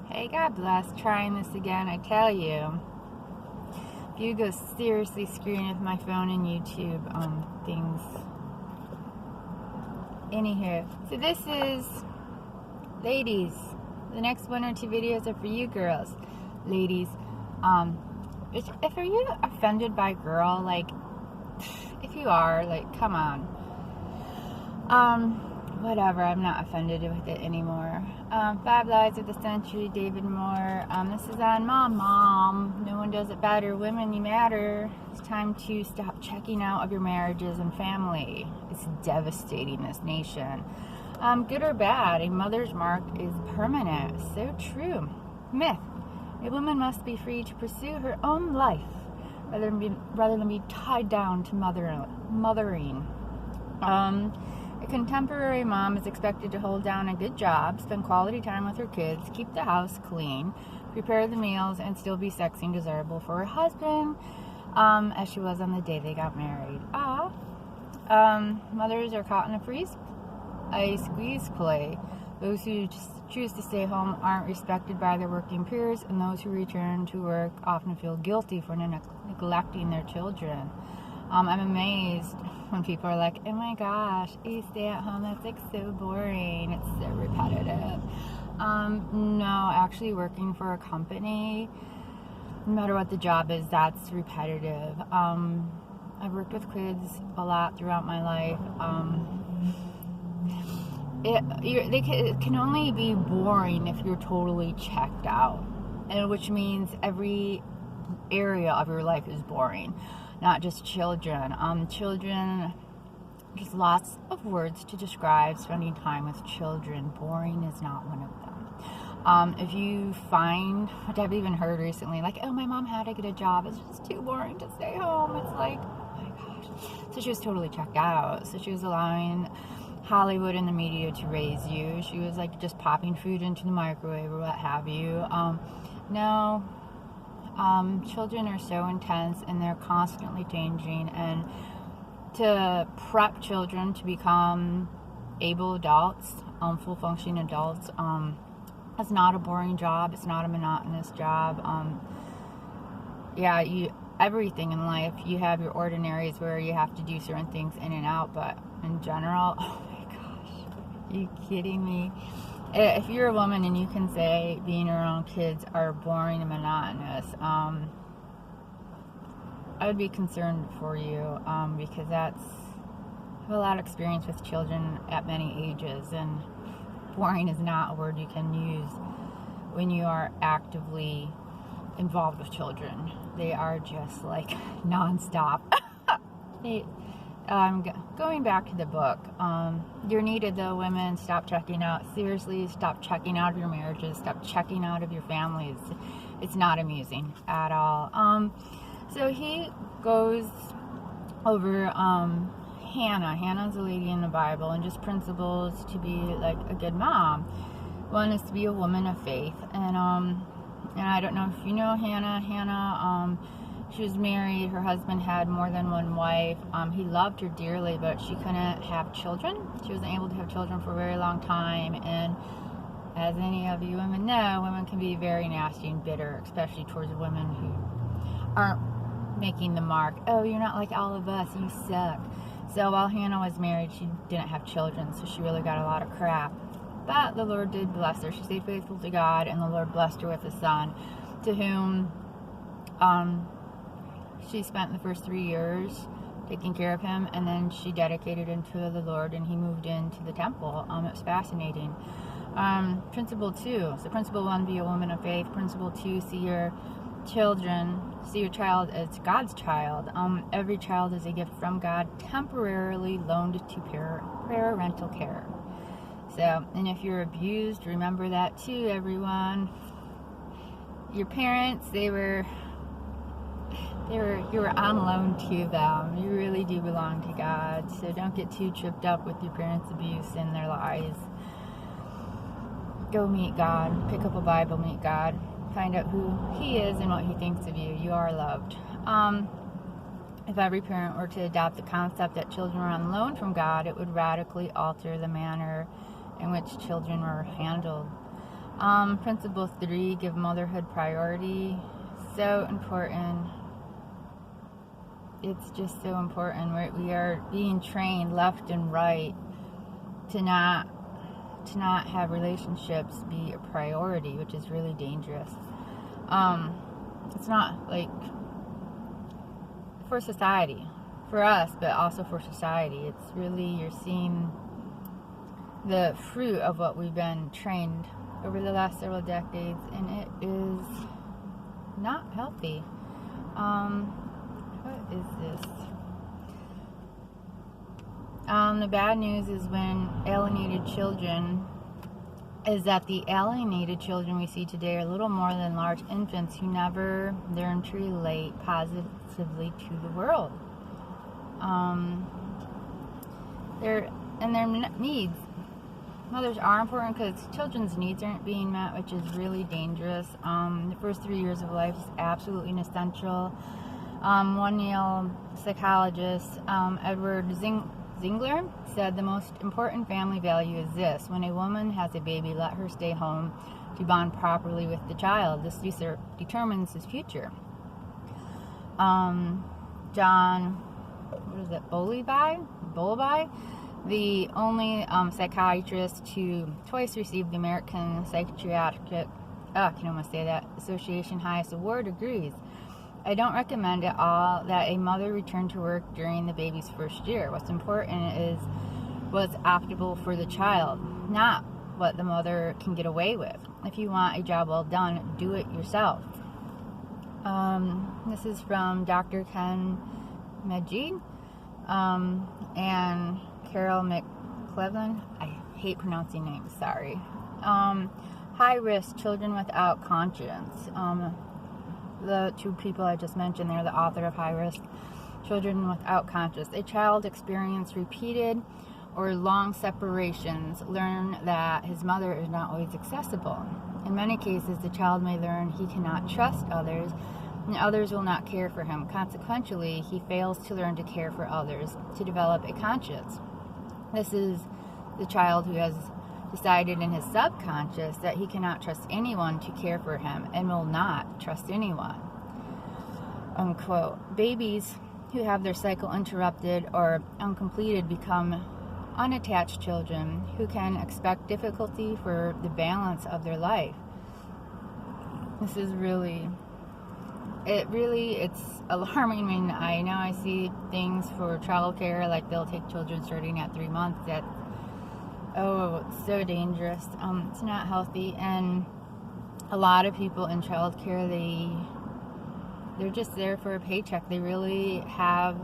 Hey, God bless. Trying this again, I tell you. If you go seriously screwing with my phone and YouTube things. Anywho, so this is, ladies, the next one or two videos are for you girls. Ladies, if are you offended by girl, like, if you are, like, come on. Whatever, I'm not offended with it anymore. Five Lies of the Century, David Moore. This is on Mom. No one does it better. Women, you matter. It's time to stop checking out of your marriages and family. It's devastating this nation. Good or bad, a mother's mark is permanent. So true. Myth. A woman must be free to pursue her own life rather than be tied down to mothering. A contemporary mom is expected to hold down a good job, spend quality time with her kids, keep the house clean, prepare the meals, and still be sexy and desirable for her husband, as she was on the day they got married. Mothers are caught in a squeeze play. Those who choose to stay home aren't respected by their working peers, and those who return to work often feel guilty for neglecting their children. I'm amazed when people are like, oh my gosh, you stay at home, that's like so boring, it's so repetitive. No, actually working for a company, no matter what the job is, that's repetitive. I've worked with kids a lot throughout my life. It can only be boring if you're totally checked out, and which means every area of your life is boring, not just children. Children, there's lots of words to describe spending time with children. Boring is not one of them. If you find, which I've even heard recently, like, oh, my mom had to get a job, it's just too boring to stay home. It's like, oh my gosh. So she was totally checked out. So she was allowing Hollywood and the media to raise you. She was like just popping food into the microwave or what have you. No. Children are so intense and they're constantly changing, and to prep children to become able adults, full functioning adults, it's not a boring job, it's not a monotonous job. Everything in life, you have your ordinaries where you have to do certain things in and out, but in general, oh my gosh, are you kidding me? If you're a woman and you can say being around kids are boring and monotonous, I would be concerned for you, because I have a lot of experience with children at many ages, and boring is not a word you can use when you are actively involved with children. They are just like nonstop. Going back to the book, you're needed though, women. Stop checking out. Seriously, stop checking out of your marriages. Stop checking out of your families. It's not amusing at all. So he goes over Hannah. Hannah's a lady in the Bible, and just principles to be like a good mom. One is to be a woman of faith, and I don't know if you know Hannah. Hannah, she was married. Her husband had more than one wife. He loved her dearly, but she couldn't have children. She wasn't able to have children for a very long time. And as any of you women know, women can be very nasty and bitter, especially towards women who aren't making the mark. Oh, you're not like all of us, you suck. So while Hannah was married, she didn't have children, so she really got a lot of crap. But the Lord did bless her. She stayed faithful to God, and the Lord blessed her with a son, to whom she spent the first 3 years taking care of him, and then she dedicated him to the Lord, and he moved into the temple. It was fascinating. Principle 2. So principle 1, be a woman of faith. Principle 2, see your child as God's child. Every child is a gift from God, temporarily loaned to parental care. So, and if you're abused, remember that too, everyone. Your parents, you were on loan to them. You really do belong to God. So don't get too tripped up with your parents' abuse and their lies. Go meet God. Pick up a Bible, meet God. Find out who He is and what He thinks of you. You are loved. If every parent were to adopt the concept that children are on loan from God, it would radically alter the manner in which children were handled. Principle 3, give motherhood priority. So important. It's just so important. We are being trained left and right to not have relationships be a priority, which is really dangerous. It's not like for society, for us, but also for society. It's really, you're seeing the fruit of what we've been trained over the last several decades, and it is not healthy. What is this? The bad news is when alienated children, is that the alienated children we see today are little more than large infants who never learn to relate positively to the world. Their needs. Mothers are important because children's needs aren't being met, which is really dangerous. The first 3 years of life is absolutely essential. One Yale psychologist, Edward Zingler, said the most important family value is this: when a woman has a baby, let her stay home to bond properly with the child. This determines his future. John, Bowlby, the only psychiatrist to twice receive the American Psychiatric Association highest award, agrees. I don't recommend at all that a mother return to work during the baby's first year. What's important is what's optimal for the child, not what the mother can get away with. If you want a job well done, do it yourself. This is from Dr. Ken Majid and Carol McClellan. I hate pronouncing names, sorry. High risk, children without conscience. The two people I just mentioned, they're the author of High Risk, Children Without Conscience. A child experience repeated or long separations, learn that his mother is not always accessible. In many cases, the child may learn he cannot trust others, and others will not care for him. Consequently, he fails to learn to care for others, to develop a conscience. This is the child who has decided in his subconscious that he cannot trust anyone to care for him and will not trust anyone. Unquote. Babies who have their cycle interrupted or uncompleted become unattached children who can expect difficulty for the balance of their life. This is it's alarming. I mean, I know I see things for childcare, like they'll take children starting at 3 months. It's so dangerous. It's not healthy, and a lot of people in childcare, they're just there for a paycheck. They really have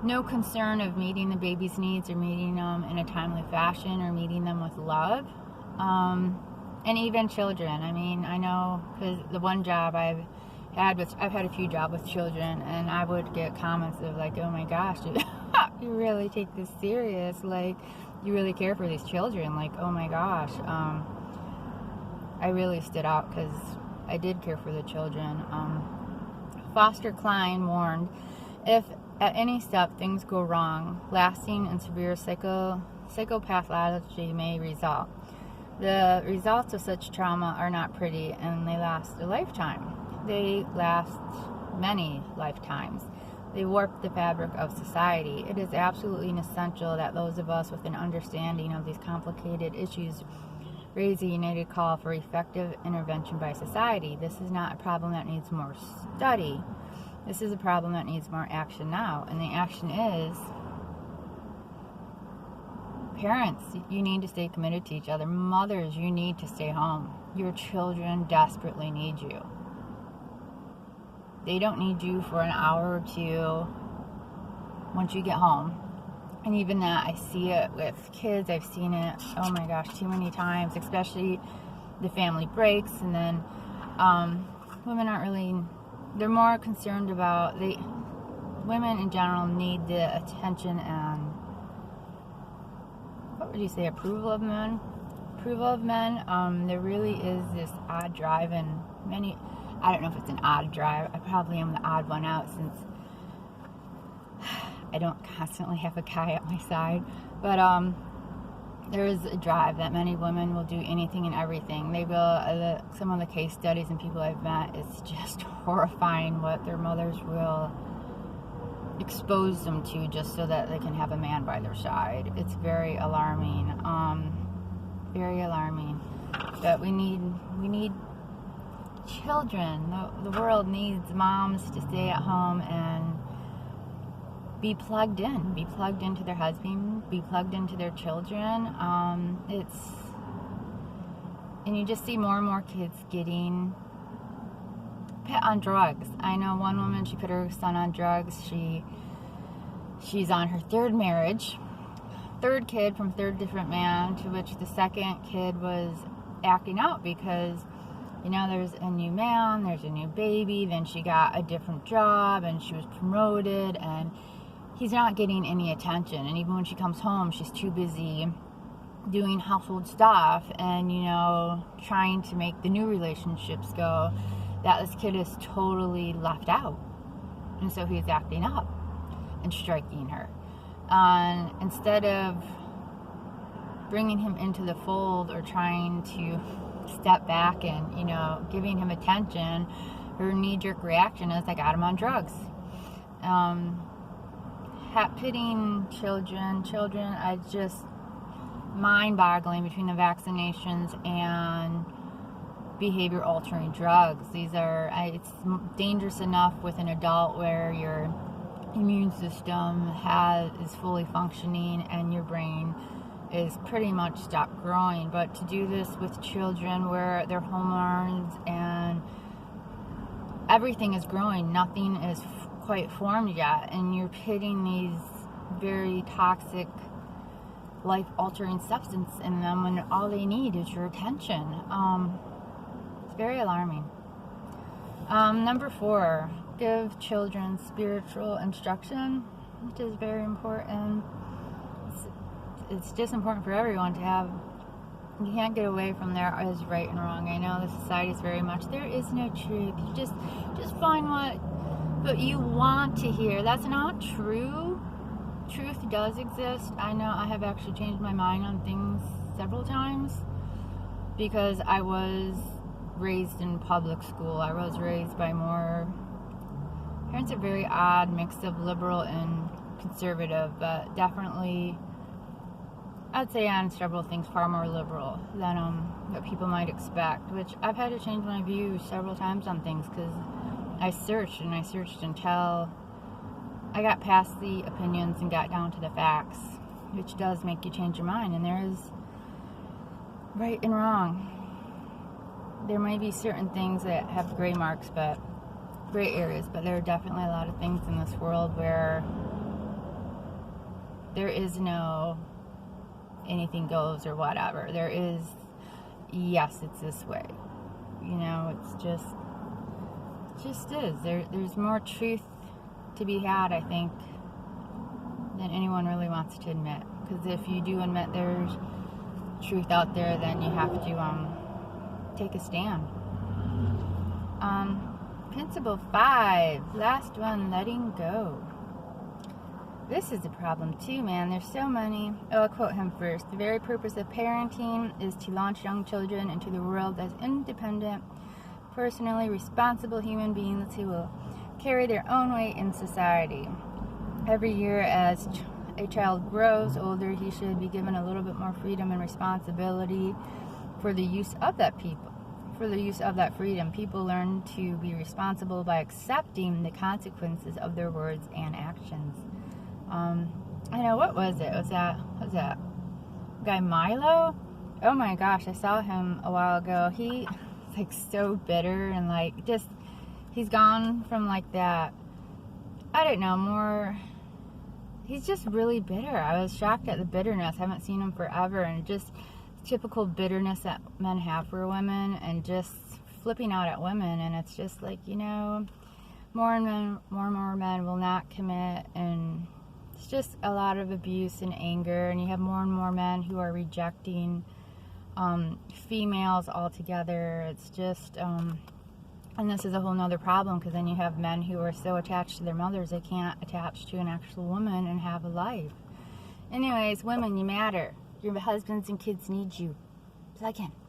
no concern of meeting the baby's needs or meeting them in a timely fashion or meeting them with love. And even children. I mean, I know, because the one job I've had a few jobs with children, and I would get comments of like, oh my gosh, you really take this serious, like you really care for these children, like, oh my gosh. I really stood out because I did care for the children. Foster Cline warned, if at any step things go wrong, lasting and severe psychopathology may result. The results of such trauma are not pretty, and they last a lifetime. They last many lifetimes. They warp the fabric of society. It is absolutely essential that those of us with an understanding of these complicated issues raise a united call for effective intervention by society. This is not a problem that needs more study. This is a problem that needs more action now. And the action is, parents, you need to stay committed to each other. Mothers, you need to stay home. Your children desperately need you. They don't need you for an hour or two once you get home. And even that, I see it with kids. I've seen it, oh my gosh, too many times, especially the family breaks. And then women aren't really, they're more concerned about, women in general need the attention and, what would you say, approval of men. There really is this odd drive, and many, I don't know if it's an odd drive. I probably am the odd one out since I don't constantly have a guy at my side. But there is a drive that many women will do anything and everything. They will, some of the case studies and people I've met, it's just horrifying what their mothers will expose them to just so that they can have a man by their side. It's very alarming. Very alarming. But we need children. The world needs moms to stay at home and be plugged into their husband, be plugged into their children. And you just see more and more kids getting put on drugs. I know one woman, she put her son on drugs. She's on her third marriage, third kid from third different man, to which the second kid was acting out because, you know, there's a new man, there's a new baby, then she got a different job and she was promoted and he's not getting any attention. And even when she comes home, she's too busy doing household stuff and, you know, trying to make the new relationships go, that this kid is totally left out. And so he's acting up and striking her. And instead of bringing him into the fold or trying to step back and, you know, giving him attention, her knee-jerk reaction is, I got him on drugs. Pitting children, I just mind-boggling between the vaccinations and behavior-altering drugs. It's dangerous enough with an adult where your immune system is fully functioning and your brain is pretty much stopped growing. But to do this with children where their hormones and everything is growing, nothing is quite formed yet, and you're pitting these very toxic, life-altering substance in them when all they need is your attention. It's very alarming. Number 4, give children spiritual instruction, which is very important. It's just important for everyone to have. You can't get away from there is right and wrong. I know the society is very much, there is no truth. You just find what you want to hear. That's not true. Truth does exist. I know I have actually changed my mind on things several times because I was raised in public school. I was raised by parents are very odd, mix of liberal and conservative, but definitely I'd say on several things far more liberal than what people might expect, which I've had to change my view several times on things because I searched until I got past the opinions and got down to the facts, which does make you change your mind. And there is right and wrong. There may be certain things that have gray areas, but there are definitely a lot of things in this world where there is no anything goes or whatever. There is, yes, it's this way. You know, it just is. There's more truth to be had, I think, than anyone really wants to admit. Because if you do admit there's truth out there, then you have to take a stand. Principle 5, last one, letting go. This is a problem too, man. There's so many. I'll quote him first. The very purpose of parenting is to launch young children into the world as independent, personally responsible human beings who will carry their own weight in society. Every year as a child grows older, he should be given a little bit more freedom and responsibility for the use of that freedom. People learn to be responsible by accepting the consequences of their words and actions. I know, what was it? Was that guy Milo? Oh my gosh, I saw him a while ago. He's like so bitter and like he's gone from like that, I don't know, more, he's just really bitter. I was shocked at the bitterness. I haven't seen him forever, and just typical bitterness that men have for women and just flipping out at women. And it's just like, you know, more and more men will not commit, and it's just a lot of abuse and anger. And you have more and more men who are rejecting females altogether. It's just and this is a whole nother problem, because then you have men who are so attached to their mothers they can't attach to an actual woman and have a life. Anyways, women, you matter. Your husbands and kids need you. Plug in.